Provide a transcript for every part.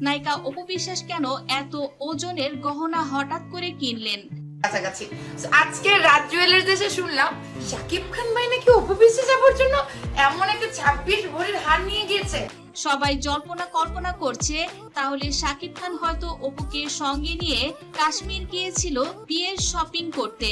নায়িকা অপু বিশ্বাস কেন এত ওজনের গহনা হঠাৎ করে কিনলেন? কাছাকাছি আজকে রাত জুয়েলার্স এসে শুনলাম শাকিব খান ভাই নাকি অপু বিশ্বাস যাবার জন্য এমন একটা 26 ভরির হার নিয়ে গিয়েছে। সবাই জল্পনা কল্পনা করছে তাহলে শাকিব খান হয়তো অপুকে সঙ্গে নিয়ে কাশ্মীর গিয়েছিল বিয়ের শপিং করতে।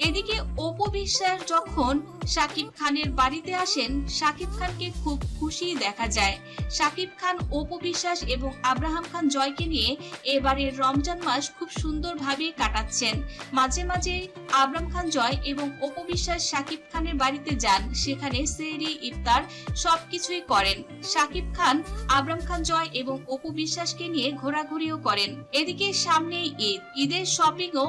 এদিকে অপু বিশ্বাস যখন শাকিব খানের বাড়িতে আসেন, শাকিব খানকে খুব খুশি দেখা যায়। শাকিব খান অপু বিশ্বাস এবং আব্রাহাম খান জয়কে নিয়ে এবারের রমজান মাস খুব সুন্দরভাবে কাটাচ্ছেন। মাঝে মাঝে আব্রাহাম খান জয় এবং অপু বিশ্বাস শাকিব খানের বাড়িতে যান, সেখানে সেহরি, ইফতার সবকিছুই করেন। শাকিব খান আব্রাহাম খান জয় এবং অপু বিশ্বাসকে নিয়ে ঘোরাঘুরিও করেন। এদিকে সামনেই ঈদের শপিংও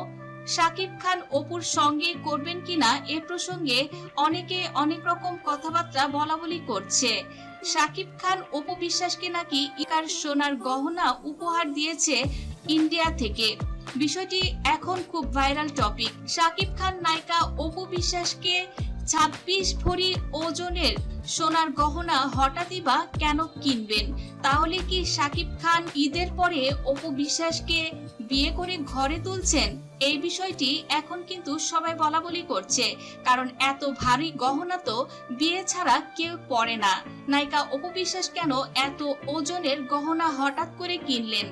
শাকিব খান অপুর সঙ্গে করবেন কিনা এ প্রসঙ্গে অনেকে অনেক রকম কথাবার্তা বলাবলি করছে। শাকিব খান অপু বিশ্বাসকে নাকি ইকার সোনার গহনা উপহার দিয়েছে ইন্ডিয়া থেকে। বিষয়টি এখন খুব ভাইরাল টপিক। শাকিব খান নায়িকা অপু বিশ্বাসকে 26 ভরি ওজনের সোনার গহনা হঠাৎই বা কেন কিনবেন? তাহলে কি শাকিব খান ঈদের পরে অপু বিশ্বাসকে বিয়ে করে ঘরে তুলছেন? এই বিষয়টি এখন কিন্তু সবাই বলাবলি করছে, কারণ এত ভারী গহনা তো বিয়ে ছাড়া কেউ পরে না। নায়িকা অপু বিশ্বাস কেন এত ওজনের গহনা হঠাৎ করে কিনলেন?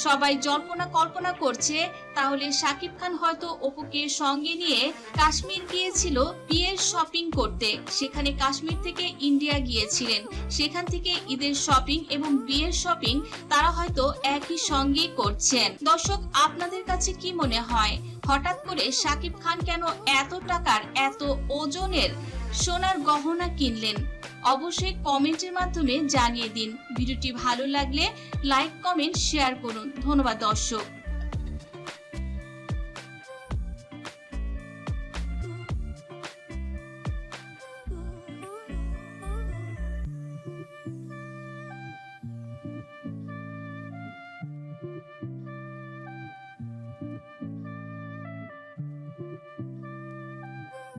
সবাই জল্পনা কল্পনা করছে তাহলে শাকিব খান হয়তো অপুকে সঙ্গে নিয়ে কাশ্মীর গিয়েছিল বিয়ের শপিং করতে। সেখানে কাশ্মীর থেকে ইন্ডিয়া গিয়েছিলেন, সেখান থেকে ঈদের শপিং এবং বিয়ের শপিং তারা হয়তো একই সঙ্গে করছেন। দর্শক, আপনাদের কাছে কি মনে হয় হঠাৎ করে শাকিব খান কেন এত টাকার এত ওজনের সোনার গহনা কিনলেন? অবশ্যই কমেন্টের মাধ্যমে জানিয়ে দিন। ভিডিওটি ভালো লাগলে লাইক, কমেন্ট, শেয়ার করুন। ধন্যবাদ দর্শক।